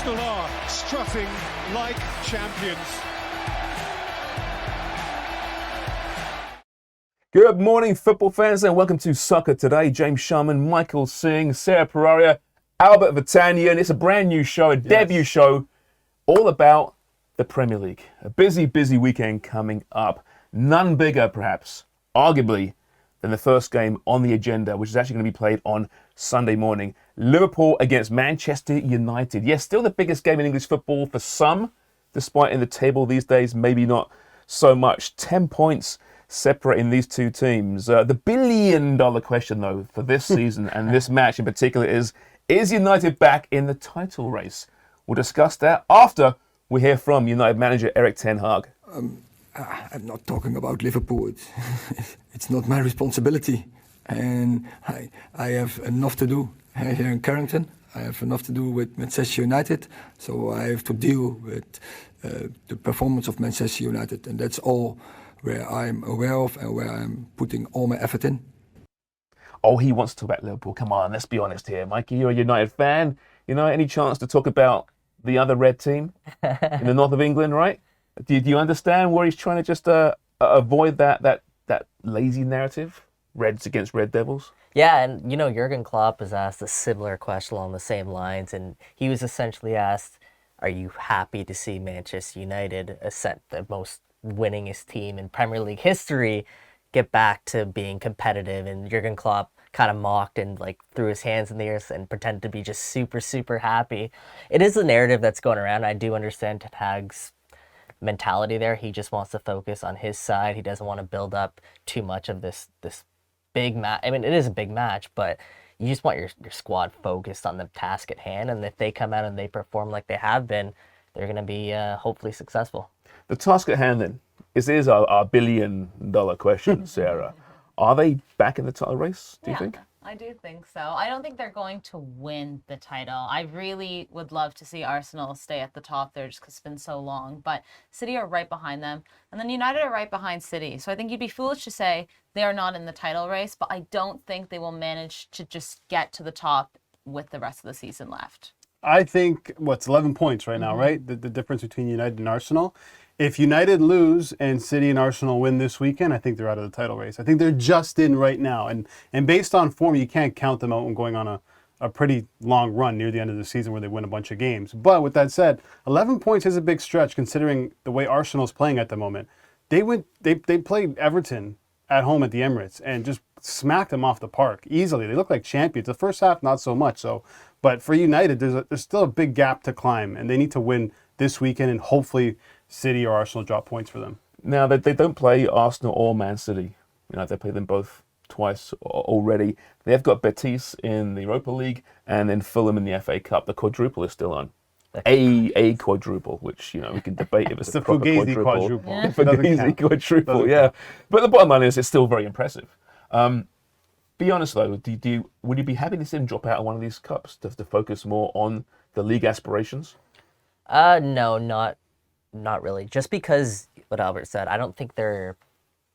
Arsenal are strutting like champions. Good morning, football fans, and welcome to Soccer Today. James Sharman, Michael Singh, Sara Poraria, Albert Vartanian. It's a brand new show, a debut show, all about the Premier League. A busy, busy weekend coming up. None bigger, perhaps, arguably, than the first game on the agenda, which is actually going to be played on Sunday morning. Liverpool against Manchester United. Yes, still the biggest game in English football for some, despite in the table these days, maybe not so much. 10 points separating these two teams. The billion-dollar question, though, for this season and this match in particular is United back in the title race? We'll discuss that after we hear from United manager Erik ten Hag. I'm not talking about Liverpool. It's not my responsibility. And I have enough to do here in Carrington. I have enough to do with Manchester United. So I have to deal with the performance of Manchester United. And that's all where I'm aware of and where I'm putting all my effort in. Oh, he wants to talk about Liverpool. Come on, let's be honest here. Mikey, you're a United fan. You know, any chance to talk about the other red team in the north of England, right? Do you understand where he's trying to just avoid that lazy narrative? Reds against Red Devils? Yeah, and you know, Jurgen Klopp was asked a similar question along the same lines, and he was essentially asked, are you happy to see Manchester United, the most winningest team in Premier League history, get back to being competitive? And Jurgen Klopp kind of mocked and threw his hands in the air and pretended to be just super, super happy. It is a narrative that's going around. I do understand Ten Hag's mentality there. He just wants to focus on his side. He doesn't want to build up too much of this big match. I mean, it is a big match, but you just want your squad focused on the task at hand. And if they come out and they perform like they have been, they're going to be hopefully successful. The task at hand then, is our billion-dollar question, Sarah. Are they back in the title race, do you think? I do think so. I don't think they're going to win the title. I really would love to see Arsenal stay at the top there just because it's been so long. But City are right behind them. And then United are right behind City. So I think you'd be foolish to say they are not in the title race. But I don't think they will manage to just get to the top with the rest of the season left. I think, it's 11 points right now, right? The difference between United and Arsenal. If United lose and City and Arsenal win this weekend, I think they're out of the title race. I think they're just in right now. And based on form, you can't count them out when going on a pretty long run near the end of the season where they win a bunch of games. But with that said, 11 points is a big stretch considering the way Arsenal's playing at the moment. They played Everton at home at the Emirates and just smacked them off the park easily. They look like champions. The first half, not so much so. But for United, there's still a big gap to climb, and they need to win this weekend, and hopefully City or Arsenal drop points for them. Now, they don't play Arsenal or Man City. You know, they play them both twice already. They've got Betis in the Europa League and then Fulham in the FA Cup. The quadruple is still on. A quadruple, which, you know, we can debate if it's the proper Fugazi quadruple. Yeah. Fugazi quadruple, yeah. But the bottom line is it's still very impressive. Be honest, though, would you be happy to see them drop out of one of these cups to focus more on the league aspirations? No, not really. Just because what Albert said, I don't think they're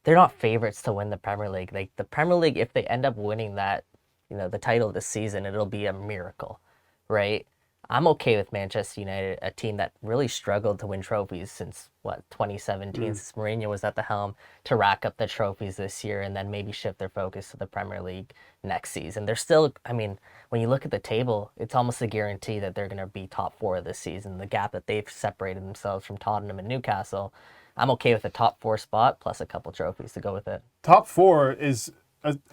not favorites to win the Premier League. Like the Premier League, if they end up winning that, the title this season, it'll be a miracle, right? I'm okay with Manchester United, a team that really struggled to win trophies since 2017, since Mourinho was at the helm, to rack up the trophies this year and then maybe shift their focus to the Premier League next season. They're still, when you look at the table, it's almost a guarantee that they're going to be top four this season. The gap that they've separated themselves from Tottenham and Newcastle, I'm okay with a top four spot plus a couple trophies to go with it. Top four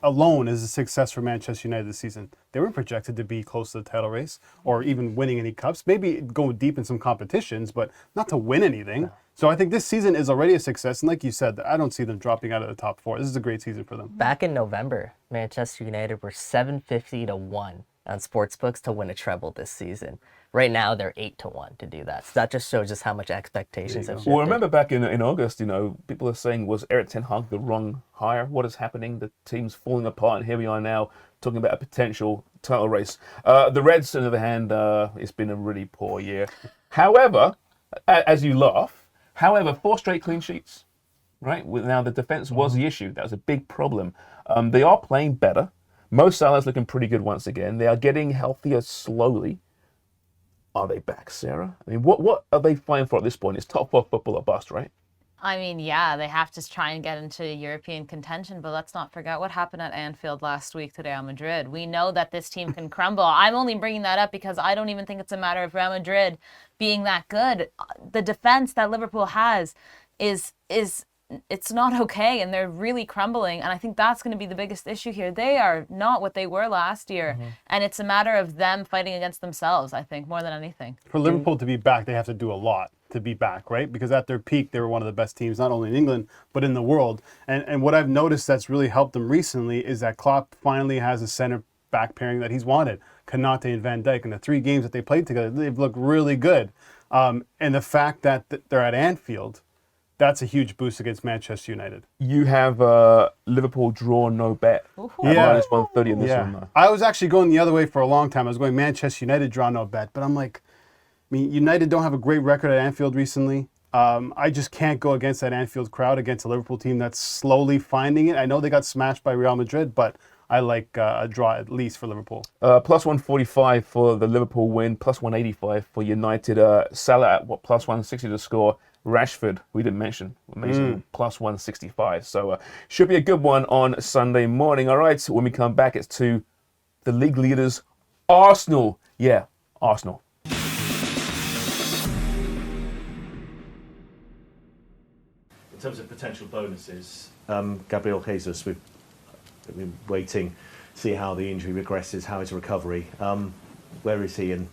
alone is a success for Manchester United this season. They were projected to be close to the title race or even winning any cups, maybe go deep in some competitions, but not to win anything. No. So I think this season is already a success. And like you said, I don't see them dropping out of the top four. This is a great season for them. Back in November, Manchester United were 750 to 1 on sportsbooks to win a treble this season. Right now, they're 8 to 1 to do that. So that just shows us how much expectations have shifted. Well, remember back in August, people are saying, was Erik ten Hag the wrong hire? What is happening? The team's falling apart, and here we are now talking about a potential title race. The Reds, on the other hand, it's been a really poor year. However, as you laugh, 4 straight clean sheets, right? Now, the defense was the issue. That was a big problem. They are playing better. Mo Salah's looking pretty good once again. They are getting healthier slowly. are they back, Sarah? I mean, what are they fighting for at this point? It's top 4 football or bust, right? I mean, yeah, they have to try and get into European contention, but let's not forget what happened at Anfield last week to Real Madrid. We know that this team can crumble. I'm only bringing that up because I don't even think it's a matter of Real Madrid being that good. The defense that Liverpool has is it's not okay, and they're really crumbling, and I think that's going to be the biggest issue here. They are not what they were last year, and it's a matter of them fighting against themselves, I think, more than anything. For Liverpool to be back, they have to do a lot to be back, right? Because at their peak, they were one of the best teams, not only in England, but in the world. And what I've noticed that's really helped them recently is that Klopp finally has a center back pairing that he's wanted, Konate and Van Dijk. In the 3 games that they played together, they've looked really good. And the fact that they're at Anfield, that's a huge boost against Manchester United. You have Liverpool draw no bet. Yeah. Minus 130 in this one, though. I was actually going the other way for a long time. I was going Manchester United draw no bet, but I'm like, I mean, United don't have a great record at Anfield recently. I just can't go against that Anfield crowd against a Liverpool team that's slowly finding it. I know they got smashed by Real Madrid, but I like a draw at least for Liverpool. Plus 145 for the Liverpool win, plus 185 for United. Salah at plus 160 to score. Rashford, we didn't mention, amazing, plus 165. So should be a good one on Sunday morning. All right, when we come back, it's to the league leaders, Arsenal. Yeah, Arsenal. In terms of potential bonuses, Gabriel Jesus, we've been waiting to see how the injury regresses, how his recovery. Where is he, and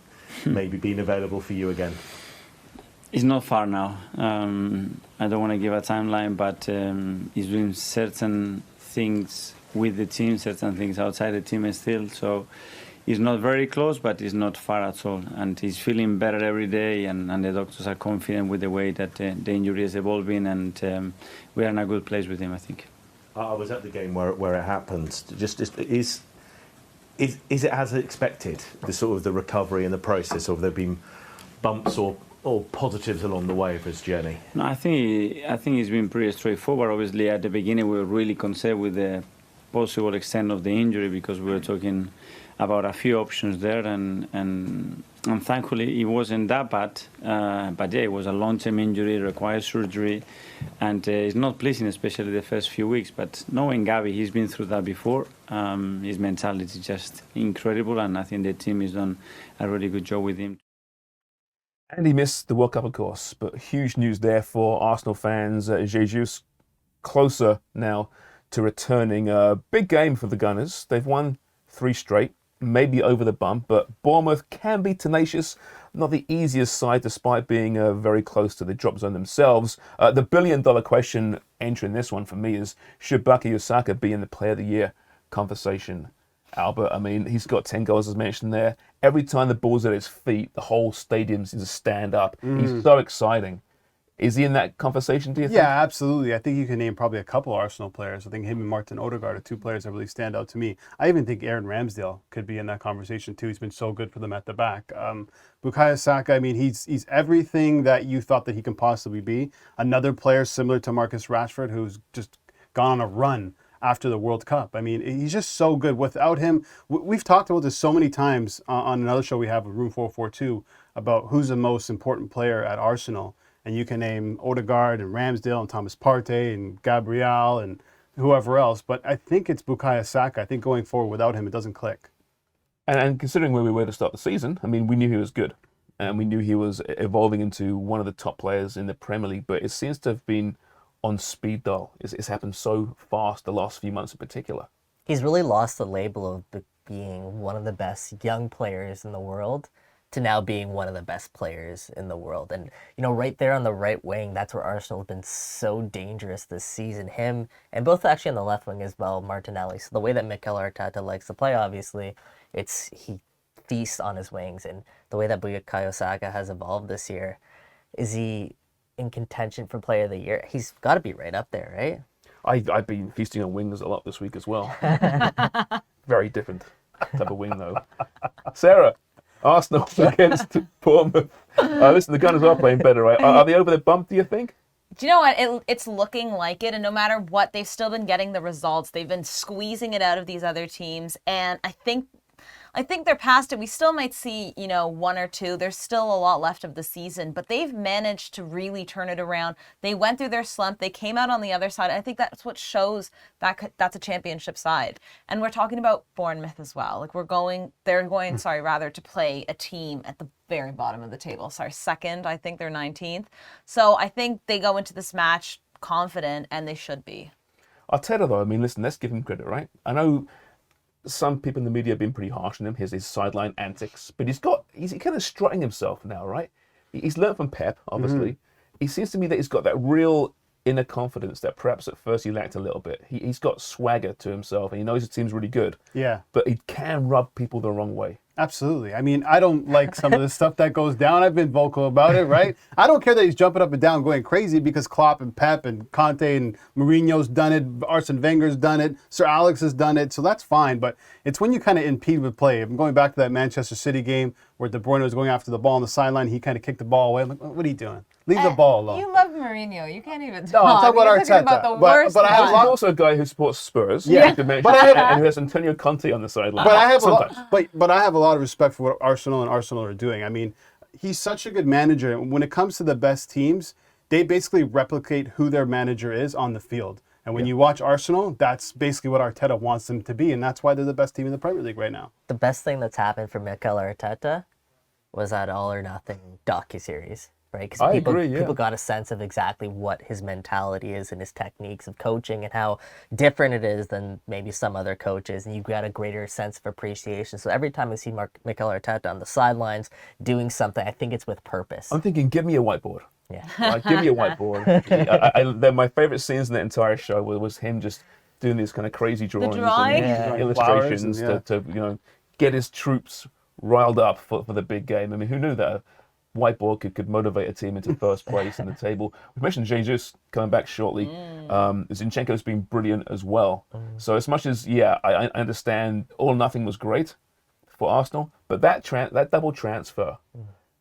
maybe being available for you again? It's not far now. I don't want to give a timeline, but he's doing certain things with the team, certain things outside the team still. So he's not very close, but he's not far at all. And he's feeling better every day, and the doctors are confident with the way that the injury is evolving, and we are in a good place with him, I think. I was at the game where it happened. Is it as expected, the sort of the recovery and the process, or have there been bumps or positives along the way of his journey? No, I think it's been pretty straightforward. Obviously, at the beginning, we were really concerned with the possible extent of the injury because we were talking about a few options there, and thankfully, it wasn't that bad. But yeah, it was a long-term injury, requires surgery, and it's not pleasing, especially the first few weeks. But knowing Gavi, he's been through that before. His mentality is just incredible, and I think the team has done a really good job with him. And he missed the World Cup, of course, but huge news there for Arsenal fans. Jesus closer now to returning. A big game for the Gunners. They've won 3 straight, maybe over the bump, but Bournemouth can be tenacious. Not the easiest side, despite being very close to the drop zone themselves. The billion-dollar question entering this one for me is, should Bukayo Saka be in the Player of the Year conversation? Albert, I mean, he's got 10 goals as mentioned there. Every time the ball's at his feet, the whole stadium seems to stand up. He's so exciting. Is he in that conversation, do you think? Yeah, absolutely. I think you can name probably a couple Arsenal players. I think him and Martin Odegaard are 2 players that really stand out to me. I even think Aaron Ramsdale could be in that conversation too. He's been so good for them at the back. Bukayo Saka, I mean, he's everything that you thought that he can possibly be. Another player similar to Marcus Rashford, who's just gone on a run after the World Cup. I mean, he's just so good. Without him, we've talked about this so many times on another show we have, Room 442, about who's the most important player at Arsenal. And you can name Odegaard and Ramsdale and Thomas Partey and Gabriel and whoever else. But I think it's Bukayo Saka. I think going forward without him, it doesn't click. And considering where we were to start the season, I mean, we knew he was good. And we knew he was evolving into one of the top players in the Premier League. But it seems to have been on speed dial. It's happened so fast the last few months in particular. He's really lost the label of being one of the best young players in the world to now being one of the best players in the world. And, you know, right there on the right wing, that's where Arsenal have been so dangerous this season. Him, and both actually on the left wing as well, Martinelli. So the way that Mikel Arteta likes to play, obviously, he feasts on his wings. And the way that Bukayo Saka has evolved this year, is he in contention for Player of the Year? He's got to be right up there, right? I've been feasting on wings a lot this week as well. Very different type of wing, though. Sarah, Arsenal against Bournemouth. Listen, the Gunners are playing better, right? Are they over the bump, do you think? Do you know what? It's looking like it, and no matter what, they've still been getting the results. They've been squeezing it out of these other teams, and I think I think they're past it. We still might see, one or two. There's still a lot left of the season, but they've managed to really turn it around. They went through their slump. They came out on the other side. I think that's what shows that that's a championship side. And we're talking about Bournemouth as well. Like they're going, to play a team at the very bottom of the table. Second. I think they're 19th. So I think they go into this match confident, and they should be. Arteta, though, I mean, listen, let's give him credit, right? I know some people in the media have been pretty harsh on him, his sideline antics, but he's kind of strutting himself now, right? He's learned from Pep, obviously. It seems to me that he's got that real inner confidence that perhaps at first he lacked a little bit. He's got swagger to himself, and he knows his team's really good. Yeah. But he can rub people the wrong way. Absolutely. I mean, I don't like some of the stuff that goes down. I've been vocal about it, right? I don't care that he's jumping up and down going crazy because Klopp and Pep and Conte and Mourinho's done it, Arsene Wenger's done it, Sir Alex has done it, so that's fine. But it's when you kind of impede with play. I'm going back to that Manchester City game where De Bruyne was going after the ball on the sideline. He kind of kicked the ball away. I'm like, what are you doing? Leave the ball alone. You love Mourinho. You can't even talk. No, I'm talking about You're talking Arteta. about the worst but I have one. He's also a guy who supports Spurs. Yeah. And who has Antonio Conte on the sideline. But I have sometimes. but I have a lot of respect for what Arsenal are doing. I mean, he's such a good manager. When it comes to the best teams, they basically replicate who their manager is on the field. And when you watch Arsenal, that's basically what Arteta wants them to be, and that's why they're the best team in the Premier League right now. The best thing that's happened for Mikel Arteta was that All or Nothing docuseries, right? Because people got a sense of exactly what his mentality is and his techniques of coaching and how different it is than maybe some other coaches, and you got a greater sense of appreciation. So every time I see Mikel Arteta on the sidelines doing something, I think it's with purpose. I'm thinking, give me a whiteboard. Yeah. Give me a whiteboard. My favorite scenes in the entire show was him just doing these kind of crazy drawings and illustrations to get his troops riled up for the big game. I mean, who knew that a whiteboard could motivate a team into first place in the table? We mentioned Jesus coming back shortly. Zinchenko's been brilliant as well. So as much as, I understand All or Nothing was great for Arsenal, but that double transfer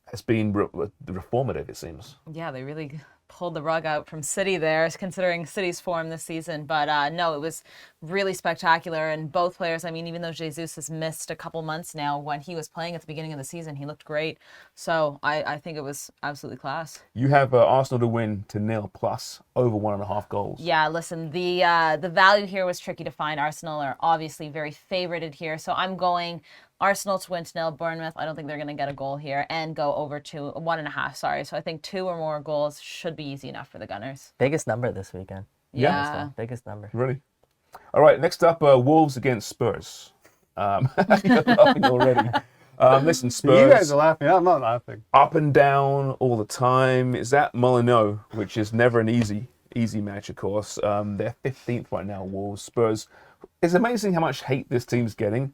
has been reformative, it seems. Yeah, they really pulled the rug out from City there, considering City's form this season. But no, it was really spectacular. And both players, I mean, even though Jesus has missed a couple months now, when he was playing at the beginning of the season, he looked great. So I think it was absolutely class. You have Arsenal to win to 0 plus over 1.5 goals. Yeah, listen, the value here was tricky to find. Arsenal are obviously very favorited here. So I'm going Arsenal to win to 0. Bournemouth, I don't think they're going to get a goal here, and go over to 1.5. So I think 2 or more goals should be easy enough for the Gunners. Biggest number this weekend. Yeah. Biggest number. Really? All right, next up, Wolves against Spurs. You're laughing already. Listen, Spurs. You guys are laughing. I'm not laughing. Up and down all the time. It's at Molineux, which is never an easy match, of course. They're 15th right now, Wolves. Spurs. It's amazing how much hate this team's getting,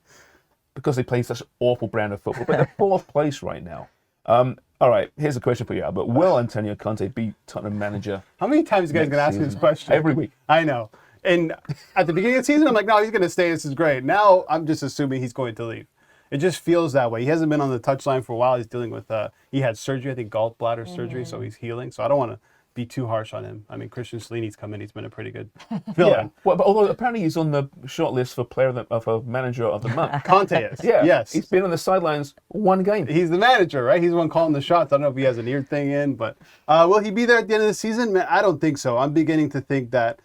because they play such an awful brand of football, but they're 4th place right now. All right, here's a question for you, Albert. Will Antonio Conte be Tottenham manager? How many times are you guys going to ask me this question? Every week. I know. And at the beginning of the season, I'm like, no, he's going to stay. This is great. Now I'm just assuming he's going to leave. It just feels that way. He hasn't been on the touchline for a while. He's dealing with, he had surgery, I think gallbladder surgery, so he's healing. So I don't want to be too harsh on him. I mean, Christian Stellini's come in. He's been a pretty good fill-in. Yeah. Well, but although apparently he's on the short list for manager of the month. Conte is. Yeah. Yes. He's been on the sidelines one game. He's the manager, right? He's the one calling the shots. I don't know if he has an ear thing in, but will he be there at the end of the season? Man, I don't think so. I'm beginning to think that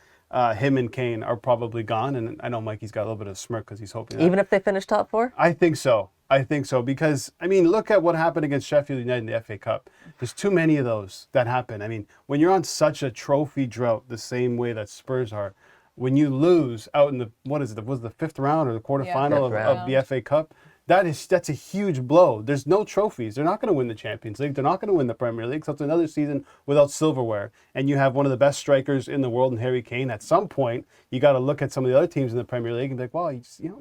him and Kane are probably gone, and I know Mikey's got a little bit of a smirk because he's hoping that. Even if they finish top 4? I think so. Because, I mean, look at what happened against Sheffield United in the FA Cup. There's too many of those that happen. I mean, when you're on such a trophy drought the same way that Spurs are, when you lose out in the, was the 5th round or the quarterfinal of the FA Cup, that's a huge blow. There's no trophies. They're not going to win the Champions League. They're not going to win the Premier League. So it's another season without silverware. And you have one of the best strikers in the world in Harry Kane. At some point, you got to look at some of the other teams in the Premier League and be like, well,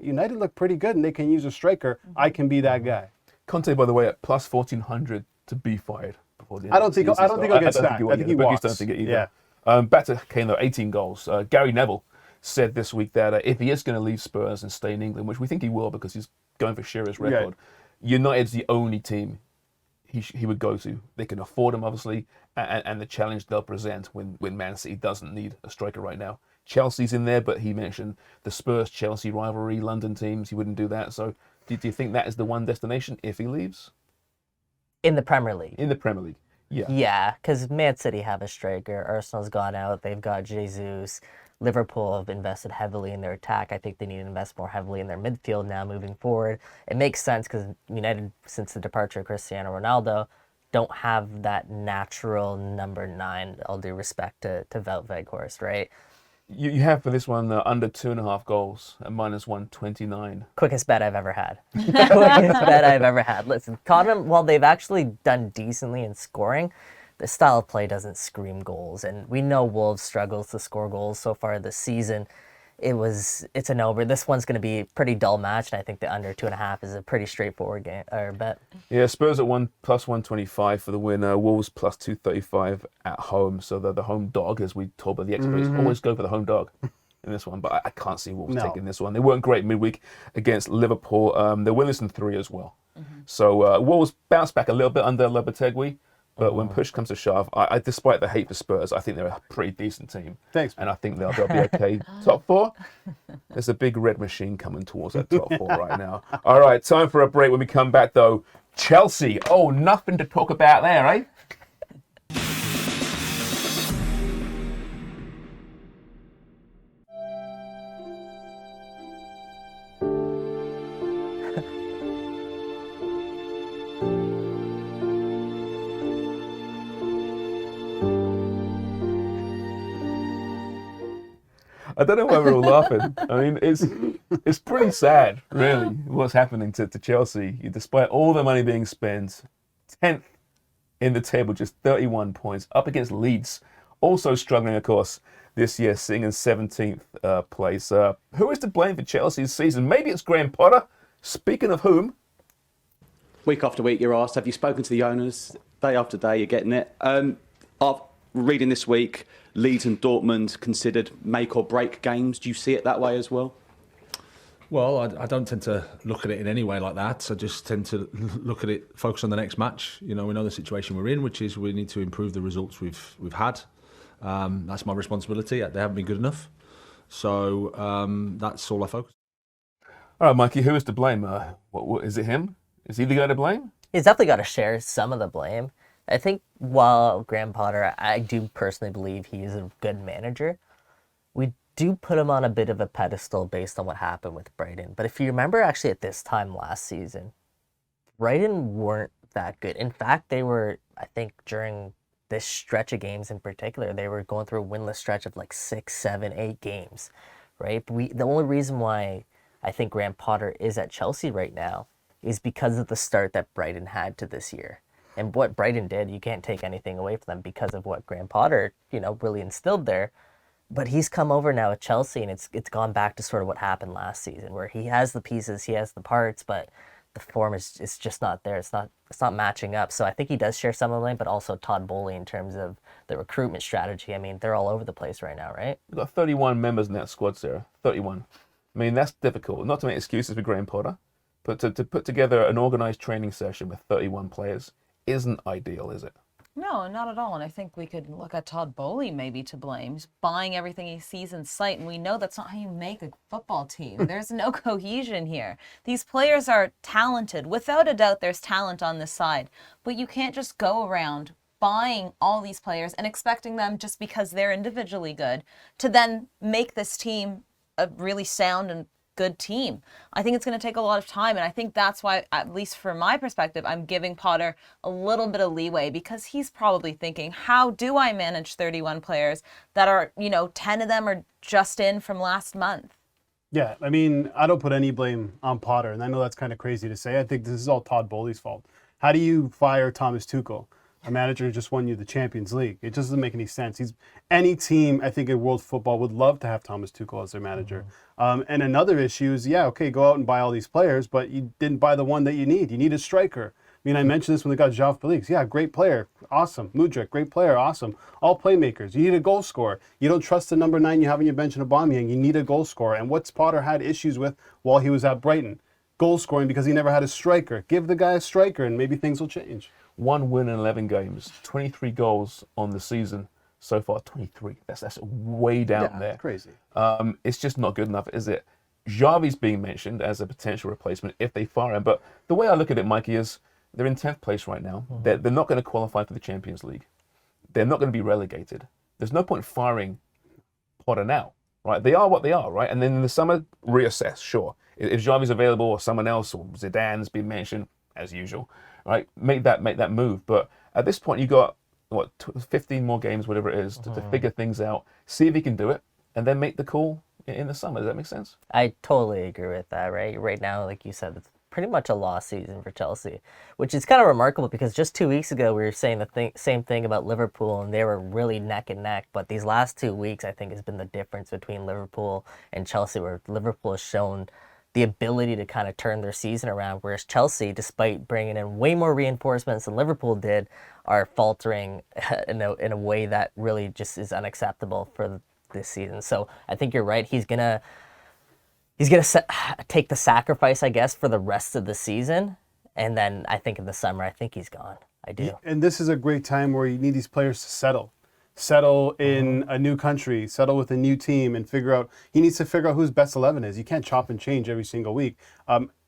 United look pretty good and they can use a striker. I can be that guy. Conte, by the way, at plus 1,400 to be fired before the end I don't think he'll get sacked. I think he walks. Don't think it either. Yeah. Back to Kane, though, 18 goals. Gary Neville said this week that if he is going to leave Spurs and stay in England, which we think he will because he's going for Shearer's record, United's the only team he would go to. They can afford him, obviously, and the challenge they'll present when Man City doesn't need a striker right now. Chelsea's in there, but he mentioned the Spurs-Chelsea rivalry, London teams. He wouldn't do that. So Do you think that is the one destination if he leaves? In the Premier League. In the Premier League, yeah. Yeah, because Man City have a striker. Arsenal's gone out. They've got Jesus. Liverpool have invested heavily in their attack. I think they need to invest more heavily in their midfield now moving forward. It makes sense because United, since the departure of Cristiano Ronaldo, don't have that natural number 9, all due respect to Wout Weghorst, right? You have for this one under 2.5 goals at -129. Quickest bet I've ever had. Quickest bet I've ever had. Listen, Tottenham, while they've actually done decently in scoring, the style of play doesn't scream goals. And we know Wolves struggles to score goals so far this season. It's an over. This one's going to be a pretty dull match, and I think the under 2.5 is a pretty straightforward game or bet. Yeah, Spurs at +125 for the win. Wolves +235 at home. So they're the home dog, as we told by the experts. Always go for the home dog in this one, but I can't see Wolves taking this one. They weren't great midweek against Liverpool. They're winless in 3 as well. So Wolves bounced back a little bit under Lopetegui. But when push comes to shove, despite the hate for Spurs, I think they're a pretty decent team. Thanks. And I think they'll be okay. Top 4? There's a big red machine coming towards that top 4 right now. All right, time for a break. When we come back, though, Chelsea. Oh, nothing to talk about there, eh? I don't know why we're all laughing. I mean, it's pretty sad, really, what's happening to Chelsea. Despite all the money being spent, 10th in the table, just 31 points, up against Leeds. Also struggling, of course, this year, sitting in 17th place. Who is to blame for Chelsea's season? Maybe it's Graham Potter. Speaking of whom... Week after week, you're asked, have you spoken to the owners? Day after day, you're getting it. I'm reading this week, Leeds and Dortmund considered make or break games. Do you see it that way as well? Well, I don't tend to look at it in any way like that. I just tend to look at it, focus on the next match. You know, we know the situation we're in, which is we need to improve the results we've had. That's my responsibility. They haven't been good enough. So that's all I focus on. All right, Mikey, who is to blame? What is it him? Is he the guy to blame? He's definitely got to share some of the blame. I think while Graham Potter, I do personally believe he is a good manager, we do put him on a bit of a pedestal based on what happened with Brighton. But if you remember actually at this time last season, Brighton weren't that good. In fact, they were, I think during this stretch of games in particular, they were going through a winless stretch of like 6, 7, 8 games, right? But the only reason why I think Graham Potter is at Chelsea right now is because of the start that Brighton had to this year. And what Brighton did, you can't take anything away from them because of what Graham Potter, really instilled there. But he's come over now at Chelsea, and it's gone back to sort of what happened last season, where he has the pieces, he has the parts, but the form is just not there. It's not matching up. So I think he does share some of the blame, but also Todd Bowley in terms of the recruitment strategy. I mean, they're all over the place right now, right? We've got 31 members in that squad, Sarah. 31. I mean, that's difficult. Not to make excuses for Graham Potter, but to put together an organised training session with 31 players isn't ideal, is it? No, not at all. And I think we could look at Todd Bowley maybe to blame. He's buying everything he sees in sight, and we know that's not how you make a football team. There's no cohesion here. These players are talented. Without a doubt, there's talent on this side. But you can't just go around buying all these players and expecting them, just because they're individually good, to then make this team a really sound and good team. I think it's going to take a lot of time, and I think that's why, at least from my perspective, I'm giving Potter a little bit of leeway, because he's probably thinking, how do I manage 31 players that are, 10 of them are just in from last month? Yeah, I mean, I don't put any blame on Potter, and I know that's kind of crazy to say. I think this is all Todd Bowley's fault. How do you fire Thomas Tuchel, a manager who just won you the Champions League? It just doesn't make any sense. Any team, I think, in world football would love to have Thomas Tuchel as their manager. And another issue is, go out and buy all these players, but you didn't buy the one that you need. You need a striker. I mean, I mentioned this when they got João Felix. Yeah, great player, awesome. Mudryk, great player, awesome. All playmakers. You need a goal scorer. You don't trust the number 9 you have on your bench in Aubameyang. You need a goal scorer. And what's Potter had issues with while he was at Brighton? Goal scoring, because he never had a striker. Give the guy a striker, and maybe things will change. 1 win in 11 games, 23 goals on the season so far. 23. That's way down there. Crazy. It's just not good enough, is it? Xavi's being mentioned as a potential replacement if they fire him. But the way I look at it, Mikey, is they're in 10th place right now. They're not going to qualify for the Champions League. They're not going to be relegated. There's no point firing Potter now, right? They are what they are, right? And then in the summer, reassess, sure. If Xavi's available or someone else or Zidane's been mentioned, as usual, right? Make that move. But at this point, you got, 15 more games, whatever it is, to figure things out, see if he can do it, and then make the call in the summer. Does that make sense? I totally agree with that, right? Right now, like you said, it's pretty much a lost season for Chelsea, which is kind of remarkable because just 2 weeks ago, we were saying the same thing about Liverpool, and they were really neck and neck. But these last 2 weeks, I think, has been the difference between Liverpool and Chelsea, where Liverpool has shown the ability to kind of turn their season around, whereas Chelsea, despite bringing in way more reinforcements than Liverpool did, are faltering in a way that really just is unacceptable for this season. So I think you're right. He's gonna take the sacrifice, I guess, for the rest of the season, and then I think in the summer, I think he's gone. I do. And this is a great time where you need these players to settle in a new country, settle with a new team, and he needs to figure out whose best 11 is. You can't chop and change every single week.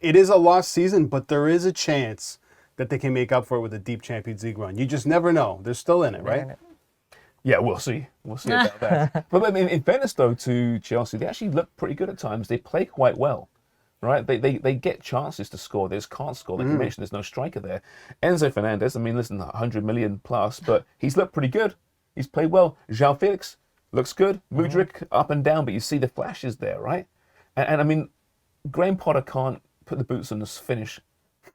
It is a lost season, but there is a chance that they can make up for it with a deep Champions League run. You just never know. They're still in it, right? Yeah, we'll see. We'll see about that. But I mean, in fairness, though, to Chelsea, they actually look pretty good at times. They play quite well, right? They get chances to score. They just can't score. Like you mentioned, there's no striker there. Enzo Fernandez, I mean, listen, 100 million plus, but he's looked pretty good. He's played well. João Felix looks good. Mudryk up and down, but you see the flashes there, right? And I mean, Graham Potter can't put the boots on to finish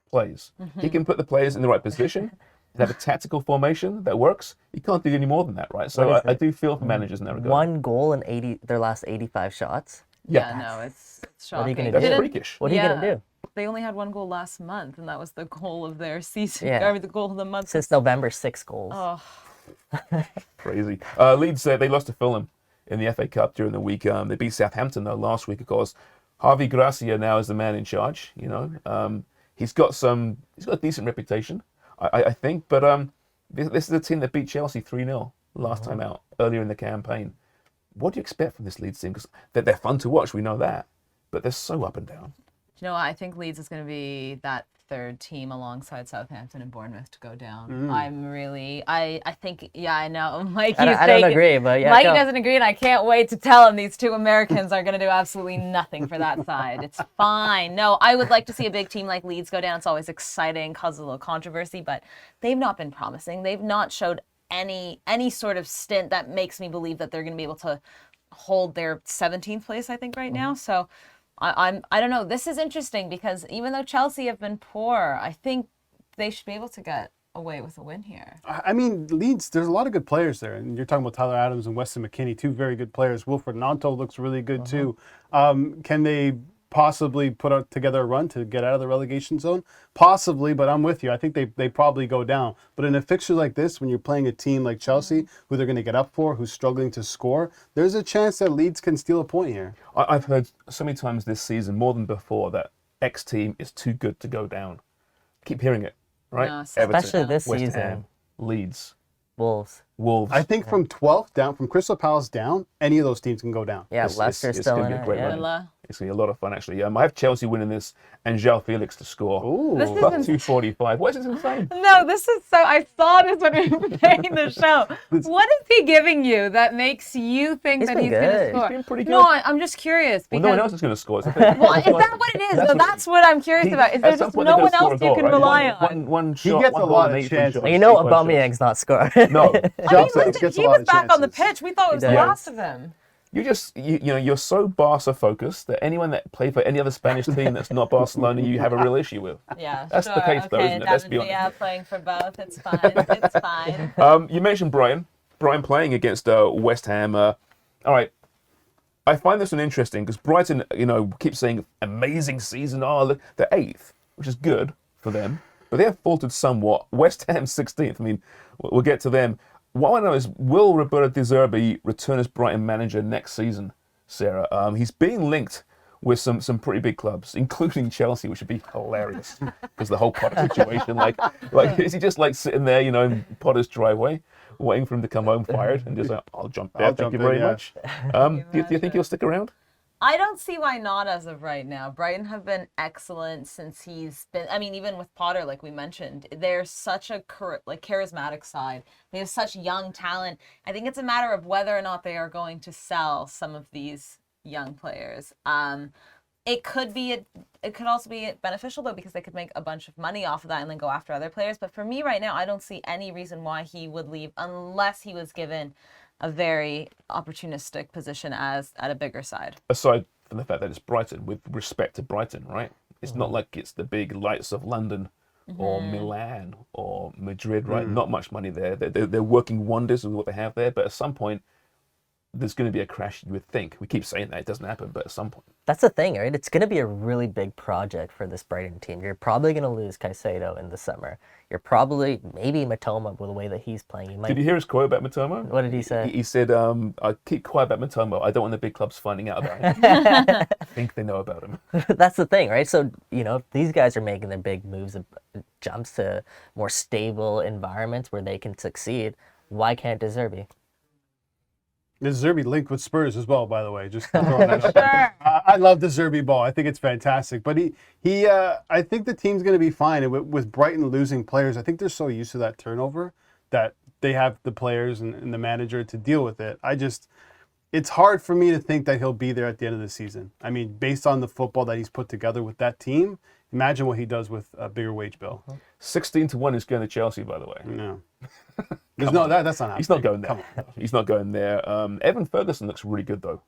plays. He can put the players in the right position and have a tactical formation that works. He can't do any more than that, right? So I do feel for managers in that regard. 1 goal in their last 85 shots. Yeah, no, it's shocking. What are you going to That's do? freakish. What are you going to do? They only had 1 goal last month, and that was the goal of their season. Yeah. Or the goal of the month. Since November, 6 goals. Oh. Crazy. Leeds, they lost to Fulham in the FA Cup during the week. They beat Southampton, though, last week, of course. Javi Gracia now is the man in charge, you know. He's got a decent reputation, I think. But this is a team that beat Chelsea 3-0 last time out, earlier in the campaign. What do you expect from this Leeds team? Because they're fun to watch, we know that. But they're so up and down. You know, I think Leeds is going to be that third team alongside Southampton and Bournemouth to go down. I think, I know. Mikey's I don't agree, but yeah. Mikey doesn't agree, and I can't wait to tell him these two Americans are going to do absolutely nothing for that side. It's fine. No, I would like to see a big team like Leeds go down. It's always exciting, causes a little controversy, but they've not been promising. They've not showed any sort of stint that makes me believe that they're going to be able to hold their 17th place, I think, right now. So I don't know. This is interesting because even though Chelsea have been poor, I think they should be able to get away with a win here. I mean, Leeds, there's a lot of good players there. And you're talking about Tyler Adams and Weston McKennie, 2 very good players. Wilfred Nanto looks really good too. Can they possibly put together a run to get out of the relegation zone? Possibly, but I'm with you. I think they probably go down. But in a fixture like this, when you're playing a team like Chelsea, who they're going to get up for, who's struggling to score, there's a chance that Leeds can steal a point here. I've heard so many times this season, more than before, that X team is too good to go down. Keep hearing it, right? No, Everton, especially this West season. Ham, Leeds, Wolves. Wolves. I think from 12th down, from Crystal Palace down, any of those teams can go down. Yeah, Leicester's still gonna in be a it. great Yeah. run. It's going to be a lot of fun, actually. I have Chelsea winning this and João Felix to score. Ooh. This Plus isn't 245. What is this insane? No, this is so. I saw this when we were playing the show. What is he giving you that makes you think He's that been he's going to good. score? He's been pretty good. No, I'm just curious Well, because. no one else is going to score. So Well, is that what it is? That's what I'm curious about. Is there just no one else you can rely on? One shot, gets one a goal lot and of 8 chances. shots, You know 8 shots. Aubameyang's not scoring. No. I mean, Felix listen, gets a he lot was of back on the chances. pitch. We thought it was the does. last of him. You're so Barca focused that anyone that played for any other Spanish team that's not Barcelona, you have a real issue with. Yeah, That's sure. the case, though, Okay, isn't it? Let's be David honest. Villa playing for both. It's fine. It's fine. You mentioned Brian playing against West Ham. All right, I find this one interesting because Brighton, keeps saying amazing season. Oh, look, they're 8th, which is good for them, but they have faltered somewhat. West Ham 16th. I mean, we'll get to them. What I want to know is, will Roberto De Zerbi return as Brighton manager next season, Sarah? He's being linked with some pretty big clubs, including Chelsea, which would be hilarious because the whole Potter situation. Like is he just like sitting there, in Potter's driveway, waiting for him to come home fired and just like, I'll jump there. Thank you very much. Do you think he'll stick around? I don't see why not as of right now. Brighton have been excellent since he's been. I mean, even with Potter, like we mentioned, they're such a charismatic side. They have such young talent. I think it's a matter of whether or not they are going to sell some of these young players. It could also be beneficial though, because they could make a bunch of money off of that and then go after other players. But for me right now, I don't see any reason why he would leave unless he was given a very opportunistic position as at a bigger side. Aside from the fact that it's Brighton, with respect to Brighton, right? It's not like it's the big lights of London or Milan or Madrid, right? Not much money there. They're working wonders with what they have there, but at some point, there's going to be a crash, you would think. We keep saying that it doesn't happen, but at some point. That's the thing, right? It's going to be a really big project for this Brighton team. You're probably going to lose Caicedo in the summer. You're probably, maybe Matoma with the way that he's playing. You might... Did you hear his quote about Matoma? What did he say? He said, I keep quiet about Matoma. I don't want the big clubs finding out about him. I think they know about him. That's the thing, right? So, if these guys are making their big moves and jumps to more stable environments where they can succeed, why can't De Zerbi? De Zerbi linked with Spurs as well, by the way. Just throwing that out there. I love De Zerbi ball. I think it's fantastic. But I think the team's going to be fine. And with Brighton losing players, I think they're so used to that turnover that they have the players and the manager to deal with it. It's hard for me to think that he'll be there at the end of the season. I mean, based on the football that he's put together with that team, imagine what he does with a bigger wage bill. 16-1 is going to Chelsea, by the way. No. That's not happening. He's not going there. He's not going there. Evan Ferguson looks really good, though.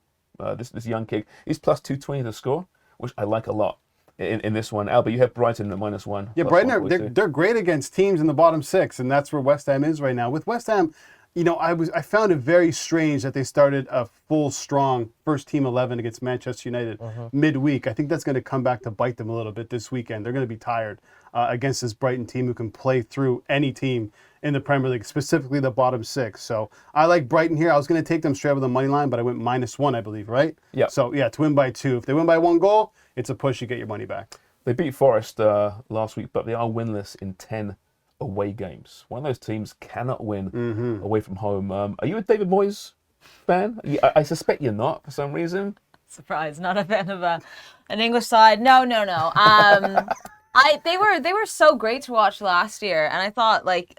This young kid. He's plus 220 to score, which I like a lot in this one. Albert, you have Brighton at -1. Yeah, Brighton, they're great against teams in the bottom six, and that's where West Ham is right now. With West Ham, I found it very strange that they started a full strong first team 11 against Manchester United midweek. I think that's going to come back to bite them a little bit this weekend. They're going to be tired against this Brighton team who can play through any team in the Premier League, specifically the bottom six. So I like Brighton here. I was going to take them straight with the money line, but I went -1, I believe, right? Yeah. So yeah, to win by 2. If they win by 1 goal, it's a push. You get your money back. They beat Forest last week, but they are winless in 10 away games. One of those teams cannot win away from home. Are you a David Moyes fan? I suspect you're not for some reason. Surprise, not a fan of an English side. No. They were so great to watch last year, and I thought like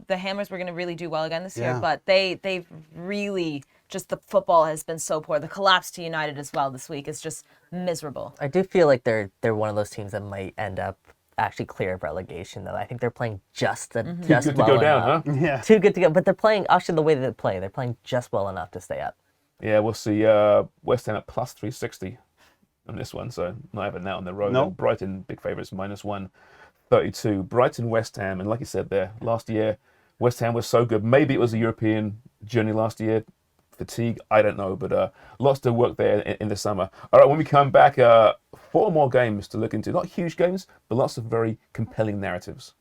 the Hammers were going to really do well again this year, but they've really just, the football has been so poor. The collapse to United as well this week is just miserable. I do feel like they're one of those teams that might end up actually clear of relegation, though. I think they're playing just Too good to go down, huh? Yeah. Too good to go, but they're playing, actually the way that they play, they're playing just well enough to stay up. Yeah, we'll see West Ham at plus 360 on this one, so not having that on the road. Nope. Brighton, big favourites, -132. Brighton, West Ham, and like you said there, last year, West Ham was so good. Maybe it was a European journey last year. Fatigue, I don't know, but lots to work there in the summer. All right, when we come back, 4 more games to look into. Not huge games, but lots of very compelling narratives.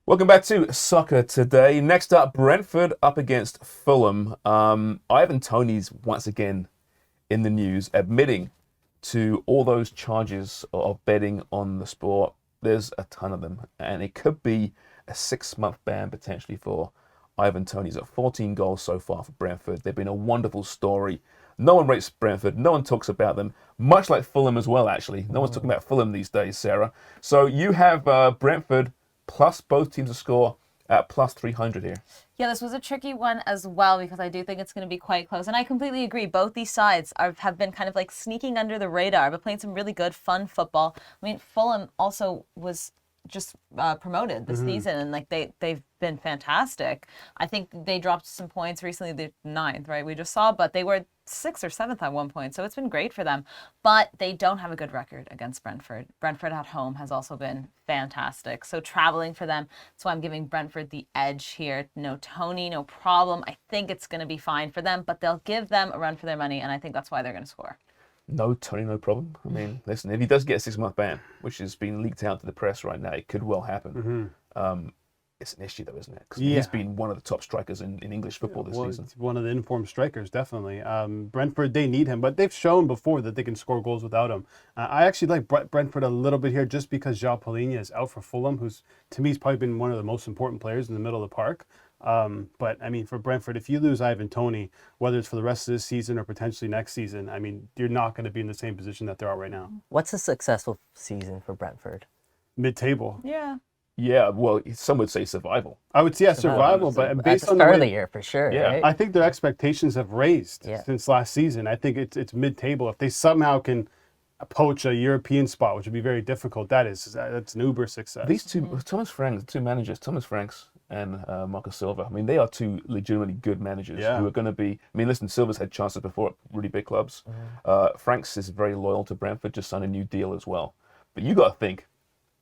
Welcome back to Soccer Today. Next up, Brentford up against Fulham. Ivan Toney's once again in the news, admitting to all those charges of betting on the sport. There's a ton of them, and it could be a 6-month ban potentially for Ivan Toney. He's at 14 goals so far for Brentford. They've been a wonderful story. No one rates Brentford. No one talks about them. Much like Fulham as well, actually. No one's talking about Fulham these days, Sarah. So you have Brentford plus both teams to score at plus 300 here. Yeah, this was a tricky one as well because I do think it's going to be quite close. And I completely agree. Both these sides have been kind of like sneaking under the radar, but playing some really good, fun football. I mean, Fulham also was just promoted this season, and like they've been fantastic. I think they dropped some points recently. They're 9th, right? We just saw, but they were 6th or 7th at one point, so it's been great for them. But they don't have a good record against Brentford. Brentford at home has also been fantastic. So traveling for them, that's why I'm giving Brentford the edge here. No Toney, no problem. I think it's going to be fine for them, but they'll give them a run for their money, and I think that's why they're going to score. No Toney, no problem. I mean, listen, if he does get a 6-month ban, which has been leaked out to the press right now, it could well happen. It's an issue, though, isn't it? Because he's been one of the top strikers in English football this season. It's one of the informed strikers, definitely. Brentford, they need him, but they've shown before that they can score goals without him. I actually like Brentford a little bit here just because João Palhinha is out for Fulham, who's, to me, has probably been one of the most important players in the middle of the park. But I mean, for Brentford, if you lose Ivan Toney, whether it's for the rest of this season or potentially next season, I mean, you're not going to be in the same position that they are right now. What's a successful season for Brentford? Mid-table. Yeah. Yeah, well, some would say survival. I would say survival, but At based the on the start of way, the year, for sure, Yeah. right? I think their expectations have raised Yeah. since last season. I think it's mid-table. If they somehow can poach a European spot, which would be very difficult, that's an uber success. These two, Thomas Franks, two managers, Thomas Franks and Marcus Silva, I mean, they are two legitimately good managers who are going to be, I mean, listen, Silva's had chances before at really big clubs. Franks is very loyal to Brentford, just signed a new deal as well. But you got to think,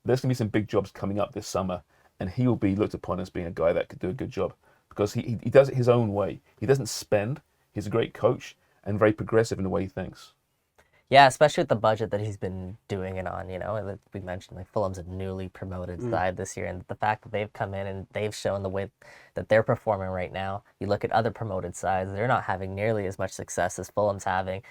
there's going to be some big jobs coming up this summer, and he will be looked upon as being a guy that could do a good job because he does it his own way. He doesn't spend. He's a great coach and very progressive in the way he thinks. Yeah, especially with the budget that he's been doing it on, and we mentioned like Fulham's a newly promoted side this year, and the fact that they've come in and they've shown the way that they're performing right now. You look at other promoted sides, they're not having nearly as much success as Fulham's having.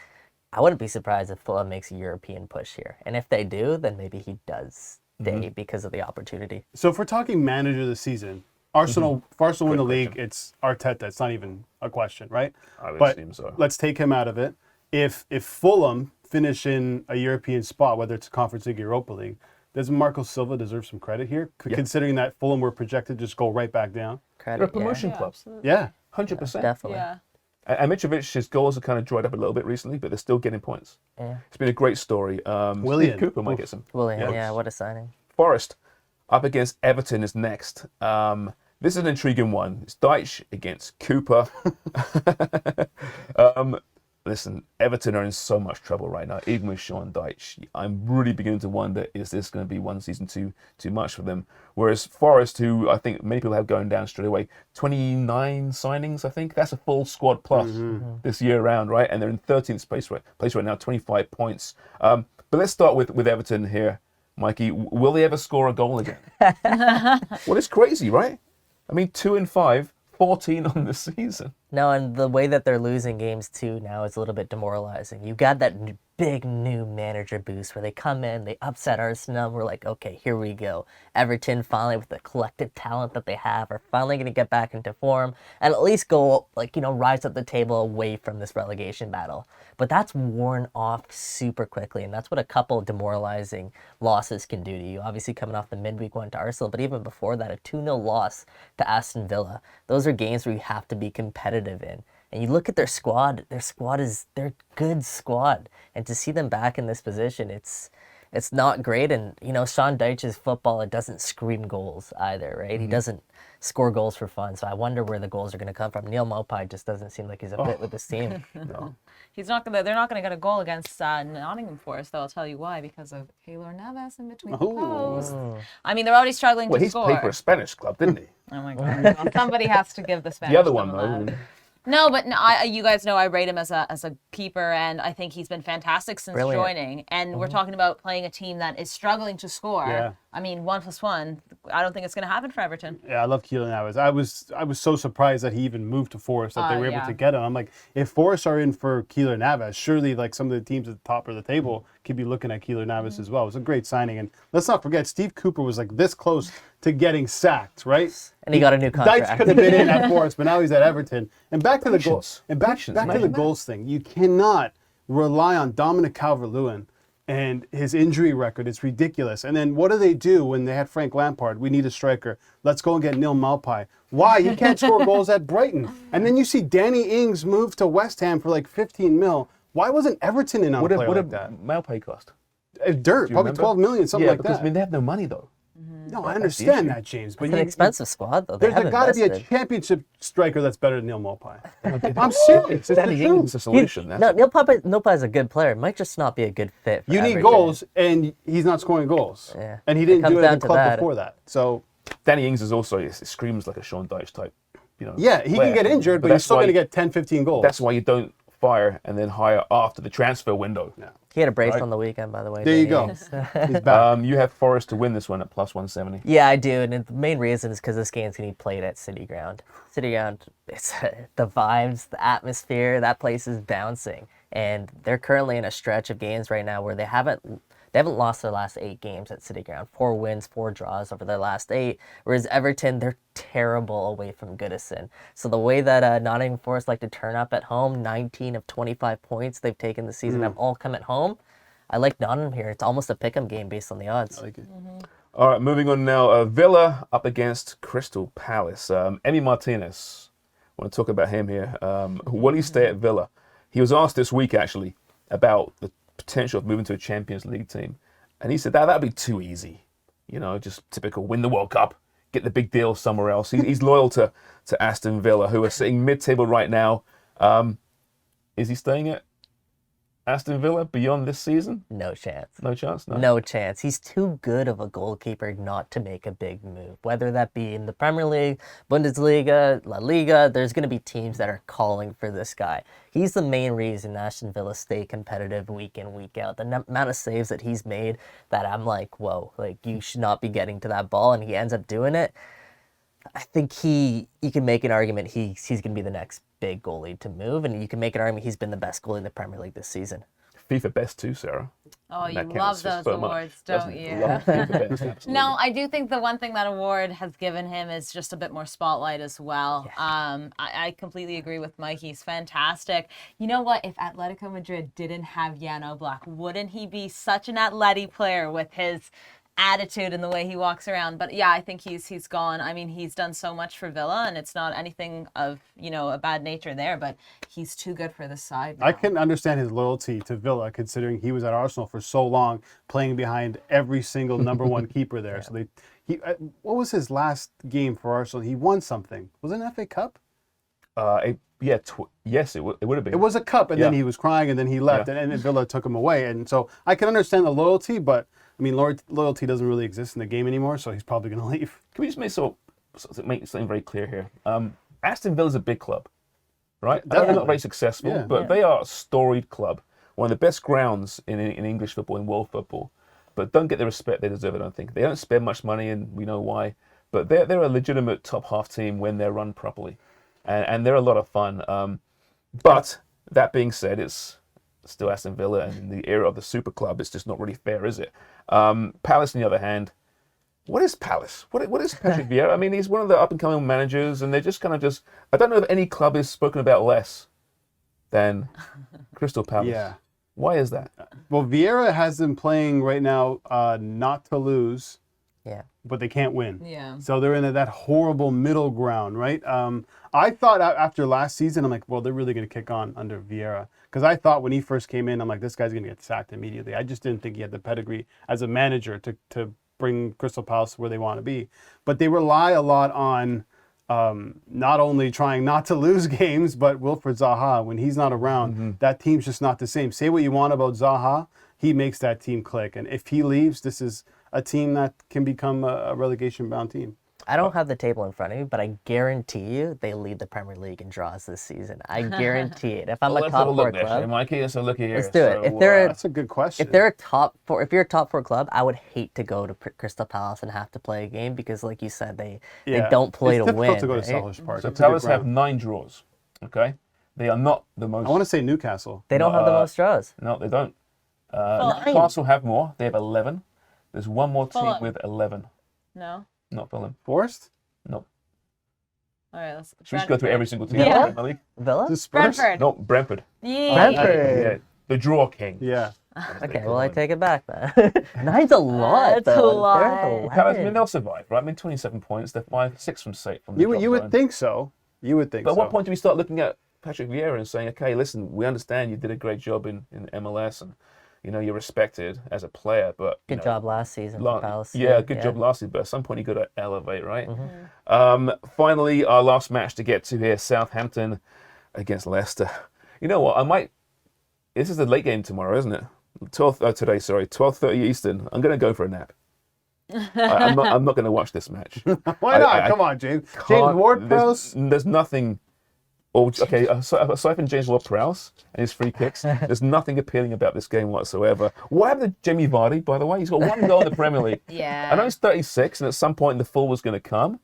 I wouldn't be surprised if Fulham makes a European push here. And if they do, then maybe he does stay because of the opportunity. So if we're talking manager of the season, Arsenal, if Arsenal win the league, it's Arteta. It's not even a question, right? I would But assume so. let's take him out of it. If Fulham finish in a European spot, whether it's a Conference League or Europa League, doesn't Marco Silva deserve some credit here? Considering that Fulham were projected to just go right back down? Credit, They're a promotion club. Absolutely. Yeah. 100%. Definitely. Yeah. And Mitrovic's goals have kind of dried up a little bit recently, but they're still getting points. Yeah. It's been a great story. Willian. Steve Cooper might get some. William, yeah, what a signing. Forest up against Everton is next. This is an intriguing one. It's Deitch against Cooper. Listen, Everton are in so much trouble right now, even with Sean Deitch. I'm really beginning to wonder, is this going to be one season too much for them? Whereas Forest, who I think many people have going down straight away, 29 signings, I think. That's a full squad plus this year round, right? And they're in 13th place right now, 25 points. But let's start with Everton here. Mikey, will they ever score a goal again? Well, it's crazy, right? I mean, 2-5, 14 on the season. No, and the way that they're losing games too now is a little bit demoralizing. You got that big new manager boost where they come in, they upset Arsenal. We're like, okay, here we go. Everton finally, with the collective talent that they have, are finally going to get back into form and at least go, rise up the table away from this relegation battle. But that's worn off super quickly, and that's what a couple of demoralizing losses can do to you. Obviously, coming off the midweek one to Arsenal, but even before that, a 2-0 loss to Aston Villa. Those are games where you have to be competitive in. And you look at their squad is their good squad. And to see them back in this position, it's not great. And, Sean Dyche's football, it doesn't scream goals either, right? He doesn't score goals for fun. So I wonder where the goals are going to come from. Neil Maupay just doesn't seem like he's a fit with this team. No. They're not gonna get a goal against Nottingham Forest, though. I'll tell you why, because of Keylor Navas in between the posts. I mean, they're already struggling Well, to he's score. played for a Spanish club, didn't he? Oh my god! Somebody has to give the Spanish. The other one, club a though. love. No, but you guys know I rate him as a keeper, and I think he's been fantastic since joining. And we're talking about playing a team that is struggling to score. Yeah. I mean, 1+1. I don't think it's going to happen for Everton. Yeah, I love Keelan Navas. I was so surprised that he even moved to Forest, that they were able to get him. I'm like, if Forest are in for Keelan Navas, surely some of the teams at the top of the table could be looking at Keelan Navas as well. It was a great signing. And let's not forget, Steve Cooper was this close to getting sacked, right? And he got a new contract. Deitch could have been in at Forest, but now he's at Everton. And back to the goals. And back to the goals thing. You cannot rely on Dominic Calvert-Lewin and his injury record. It's ridiculous. And then what do they do when they had Frank Lampard? We need a striker. Let's go and get Neil Maupay. Why? He can't score goals at Brighton. And then you see Danny Ings move to West Ham for 15 mil. Why wasn't Everton in on a player like that? What did Maupay cost? Dirt, probably 12 million, something like because, that. I mean, they have no money, though. No, I understand that, James. But It's an expensive squad, though. There's got to be a championship striker that's better than Neil Maupay. I'm serious. It's Danny the Ings truth. is a solution. Neil Maupay is a good player. Might just not be a good fit for You need Everton. goals, and he's not scoring goals. Yeah. And he It didn't comes do it down at the to club that. before that. So, Danny Ings is also, it screams like a Sean Dyche type. yeah, he can get injured, but he's still going to get 10, 15 goals. That's why you don't fire and then hire after the transfer window. Yeah. He had a brace on the weekend, by the way. There you Danny go. Ings. He's back. You have Forest to win this one at +170. Yeah, I do, and the main reason is because this game's going to be played at City Ground. City Ground, it's the vibes, the atmosphere, that place is bouncing. And they're currently in a stretch of games right now where they haven't They haven't lost their last 8 games at City Ground. 4 wins, 4 draws over their last 8. Whereas Everton, they're terrible away from Goodison. So the way that Nottingham Forest like to turn up at home, 19 of 25 points they've taken this season have all come at home. I like Nottingham here. It's almost a pick'em game based on the odds. I like it. All right, moving on now. Villa up against Crystal Palace. Emi Martinez. I want to talk about him here. Will he stay at Villa? He was asked this week, actually, about the potential of moving to a Champions League team. And he said that'd be too easy. You know, just typical win the World Cup, get the big deal somewhere else. He's loyal to Aston Villa, who are sitting mid-table right now. Is he staying at Aston Villa beyond this season? No chance. No chance? No chance. He's too good of a goalkeeper not to make a big move. Whether that be in the Premier League, Bundesliga, La Liga, there's going to be teams that are calling for this guy. He's the main reason Aston Villa stay competitive week in, week out. The amount of saves that he's made that I'm like, whoa, like you should not be getting to that ball, and he ends up doing it. I think you can make an argument he's going to be the next big goalie to move, and you can make an argument he's been the best goalie in the Premier League this season. FIFA best too, Sarah. Oh, you That love counts those so much, awards, doesn't don't it? you? Love FIFA best, absolutely. No, I do think the one thing that award has given him is just a bit more spotlight as well. Yeah. I completely agree with Mike. He's fantastic. You know what? If Atletico Madrid didn't have Jan Oblak, wouldn't he be such an athletic player with his attitude and the way he walks around? But yeah, I think he's gone. I mean, he's done so much for Villa, and it's not anything of, a bad nature there, but he's too good for the side now. I can understand his loyalty to Villa, considering he was at Arsenal for so long, playing behind every single number one keeper there. So what was his last game for Arsenal? He won something. Was it an FA Cup? Yes, it would have been. It was a cup, and then he was crying, and then he left, and Villa took him away. And so I can understand the loyalty, but I mean, loyalty doesn't really exist in the game anymore, so he's probably going to leave. Can we just make something very clear here? Aston Villa's a big club, right? They're not very successful, but they are a storied club. One of the best grounds in English football, in world football. But don't get the respect they deserve, I don't think. They don't spend much money, and we know why. But they're a legitimate top half team when they're run properly. And they're a lot of fun. But that being said, it's still Aston Villa, and in the era of the super club, it's just not really fair, is it? Palace, on the other hand, what is Palace? What is Patrick Vieira? I mean, he's one of the up-and-coming managers, and they're just kind of I don't know if any club is spoken about less than Crystal Palace. Yeah. Why is that? Well, Vieira has them playing right now not to lose. Yeah. But they can't win. Yeah. So they're in that horrible middle ground, right? I thought after last season, I'm like, well, they're really going to kick on under Vieira. Because I thought when he first came in, I'm like, this guy's going to get sacked immediately. I just didn't think he had the pedigree as a manager to bring Crystal Palace where they want to be. But they rely a lot on not only trying not to lose games, but Wilfried Zaha, when he's not around, that team's just not the same. Say what you want about Zaha, he makes that team click. And if he leaves, this is a team that can become a relegation-bound team. I don't have the table in front of me, but I guarantee you they lead the Premier League in draws this season. I guarantee it. If I'm a top four club, Mikey, let's look here. Let's do it. If they're That's a good question. if you're a top four club, I would hate to go to Crystal Palace and have to play a game because, like you said, they don't play to win. It's difficult to go to right? Selhurst Park. So It's a good Palace have ground. 9 draws, okay? They are not the most... I want to say Newcastle. They don't have the most draws. No, they don't. Fulham. Newcastle have more. They have 11. There's one more team Fulham. with 11. No? Not Fulham. Forest? No. All right, let's... Should we just go through every single team Yeah. in the Premier League? Villa? The Spurs? Brentford. No, Brentford. Yeah. Yeah, the draw king. Yeah. Okay, well, I take it back then. 9's a lot, That's a though. lot. They're at Palace, I 11. mean, they'll survive, right? I mean, 27 points. They're 6 from 6 from the You drop would zone. think so. You would think But at so. what point do we start looking at Patrick Vieira and saying, okay, listen, we understand you did a great job in MLS and, you're respected as a player, but... Good job last season for Palace. Yeah, good job last season, but at some point you got to elevate, right? Finally, our last match to get to here, Southampton against Leicester. You know what, this is the late game tomorrow, isn't it? 12:30 Eastern. I'm going to go for a nap. I'm not going to watch this match. Why not? Come on, James. James Ward-Prowse? There's nothing... aside from James Ward-Prowse and his free kicks, there's nothing appealing about this game whatsoever. What happened to Jamie Vardy, by the way? He's got 1 goal in the Premier League. Yeah. I know he's 36, and at some point the fall was going to come.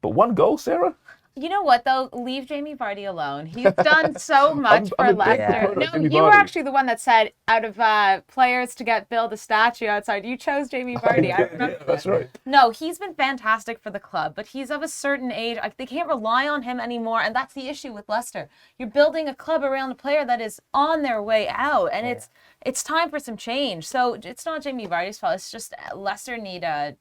But 1 goal, Sarah? You know what, though? Leave Jamie Vardy alone. He's done so much for I'm a big Leicester. proponent of No, Jamie you were Vardy. actually the one that said, out of players to get build a statue outside, you chose Jamie Vardy. I remember Yeah, that's right. No, he's been fantastic for the club, but he's of a certain age. They can't rely on him anymore, and that's the issue with Leicester. You're building a club around a player that is on their way out, and it's time for some change. So it's not Jamie Vardy's fault. It's just Leicester need a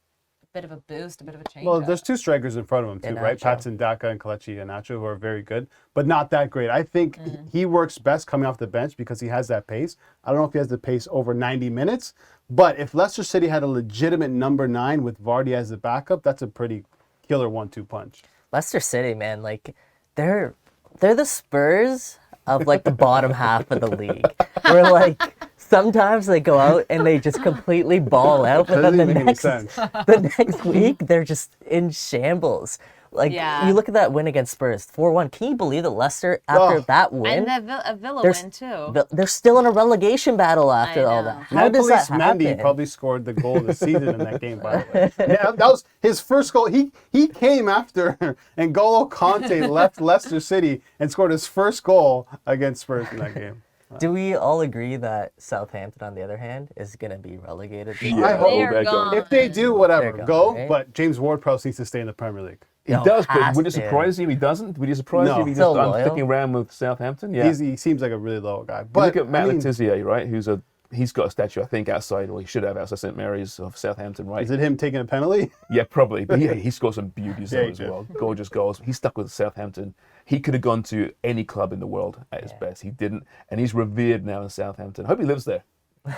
bit of a boost, a bit of a change. Well, there's two strikers in front of him too, right? Patson Daka and Kelechi Iheanacho, who are very good, but not that great. I think he works best coming off the bench because he has that pace. I don't know if he has the pace over 90 minutes, but if Leicester City had a legitimate number 9 with Vardy as the backup, that's a pretty killer 1-2 punch. Leicester City, man, like they're the Spurs of like the bottom half of the league. Where like sometimes they go out and they just completely ball out, but then the next week they're just in shambles. Like you look at that win against Spurs, 4-1. Can you believe that Leicester after that win? And the Villa win too. They're still in a relegation battle after all that. How does that happen? Mendy probably scored the goal of the season in that game, by the way. Yeah, that was his first goal. He came after N'Golo Kante left Leicester City and scored his first goal against Spurs in that game. Do we all agree that Southampton, on the other hand, is going to be relegated? I hope They're gone. if they do, whatever, They're go. gone, right? But James Ward-Prowse needs to stay in the Premier League. He No, does, but has would it to. surprise you if he doesn't? Would it surprise No. you if he just So started loyal. sticking around with Southampton? Yeah. He seems like a really low guy. You But look at Matt I mean, Letizia, right? He's got a statue, I think, outside, or he should have outside St Mary's of Southampton, right? is it him taking a penalty? Yeah, probably. But yeah, he scored some beauties Yeah, though he as did. well. Gorgeous goals. He's stuck with Southampton. He could have gone to any club in the world at his best. He didn't, and he's revered now in Southampton. I hope he lives there,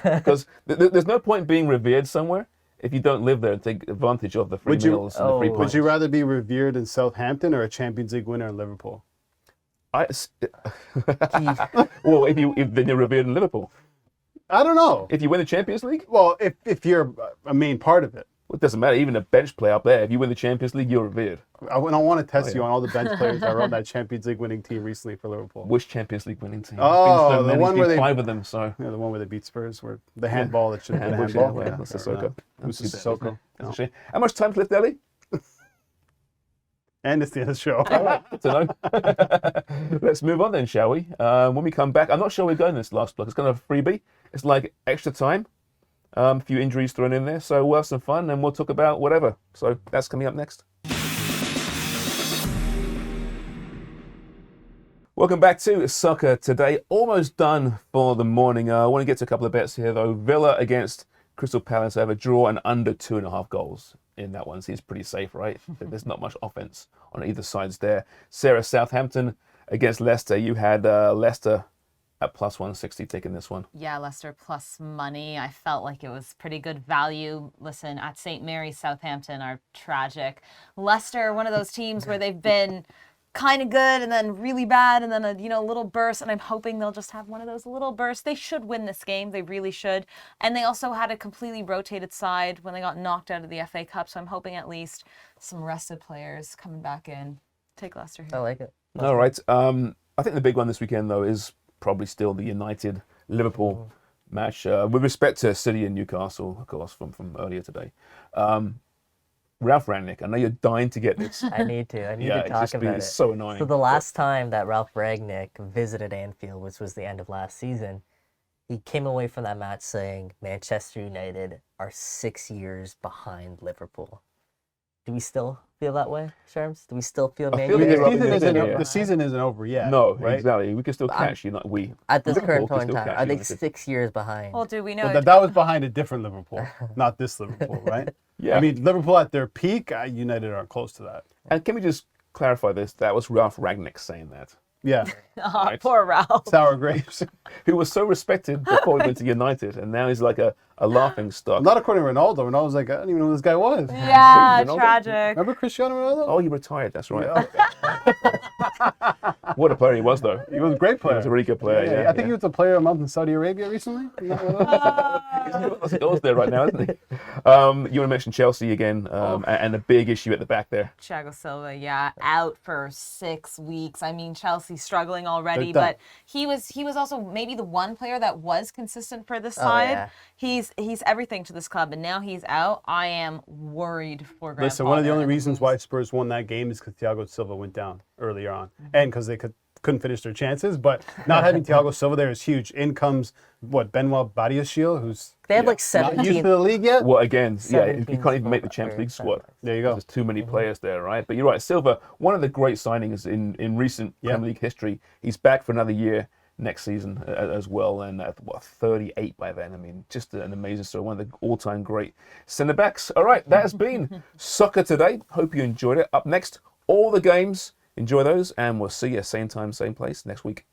because there's no point being revered somewhere if you don't live there and take advantage of the free Would you- meals and the free Oh. Would pints. you rather be revered in Southampton or a Champions League winner in Liverpool? Well, if then you're revered in Liverpool. I don't know. If you win the Champions League, Well, if you're a main part of it. well, it doesn't matter. Even a bench player up there, if you win the Champions League, you're revered. I don't want to test you on all the bench players that were on that Champions League winning team recently for Liverpool. Which Champions League winning team? Oh, There's been so the many. one There's where been they- 5 of them. So Yeah, the one where they beat Spurs, where the handball that should have been a handball, handball. yeah, that's Sissoko. Who's That's Sissoko? That's a shame. How much time's left, Ellie? And it's the end of the show. Good to know. Let's move on then, shall we? When we come back, I'm not sure we're going this last block. It's kind of a freebie. It's like extra time. A few injuries thrown in there. So we'll have some fun and we'll talk about whatever. So that's coming up next. Welcome back to Soccer Today. Almost done for the morning. I want to get to a couple of bets here, though. Villa against Crystal Palace. I have a draw and under 2.5 goals in that one. Seems pretty safe, right? There's not much offense on either sides there. Sarah, Southampton against Leicester. You had Leicester at plus 160 taking this one. Yeah, Leicester plus money. I felt like it was pretty good value. Listen, at St. Mary's, Southampton are tragic. Leicester, one of those teams where they've been kind of good and then really bad and then a little burst, and I'm hoping they'll just have one of those little bursts. They should win this game. They really should. And they also had a completely rotated side when they got knocked out of the FA Cup, so I'm hoping at least some rested players coming back in. Take Leicester here. I like it. All right. I think the big one this weekend, though, is probably still the United-Liverpool match. With respect to City and Newcastle, of course, from earlier today. Ralph Rangnick, I know you're dying to get this. I need to It's talk just been about it. so annoying. So the last time that Ralph Rangnick visited Anfield, which was the end of last season, he came away from that match saying Manchester United are 6 years behind Liverpool. Do we still feel that way, Sharms? Do we still feel I Man feel United? like The season isn't over yet. No, right? exactly. We can still catch you. We At this Liverpool current can point in still time, catch are they United. 6 years behind? Well, do we know? But that was behind a different Liverpool, not this Liverpool, right? Yeah. I mean, Liverpool at their peak, United aren't close to that. And can we just clarify this? That was Ralph Rangnick saying that. Yeah, Oh, poor Ralph. sour grapes. Who was so respected before he went to United, and now he's like a laughing stock. Not according to Ronaldo. Ronaldo was like, I don't even know who this guy was. Yeah, Ronaldo? tragic. Remember Cristiano Ronaldo? Oh, he retired. That's right. What a player he was, though. He was a great player. He was a really good player. Yeah, I think he was the player of the month in Saudi Arabia recently. Isn't that what it was? He was there right now, isn't he? You want to mention Chelsea again, and the big issue at the back there. Thiago Silva, out for 6 weeks. I mean, Chelsea's struggling already, They're done. but he was also maybe the one player that was consistent for this side. yeah. He's everything to this club, and now he's out. I am worried for Graham Listen, one of the Potter only and the reasons Blues. why Spurs won that game is because Thiago Silva went down earlier on, and because they couldn't finish their chances. But not having Thiago Silva there is huge. In comes Benoit Badiashile, who's They had like not used 17. to the league yet. Well, again, you 17 can't even make the Champions squad League squad. players. There you go. There's too many players there, right? But you're right, Silva, one of the great signings in recent Premier League history. He's back for another year next season as well, and at 38 by then. I mean, just an amazing story. One of the all-time great centre backs. All right, that has been Soccer Today. Hope you enjoyed it. Up next, all the games. Enjoy those, and we'll see you same time, same place next week.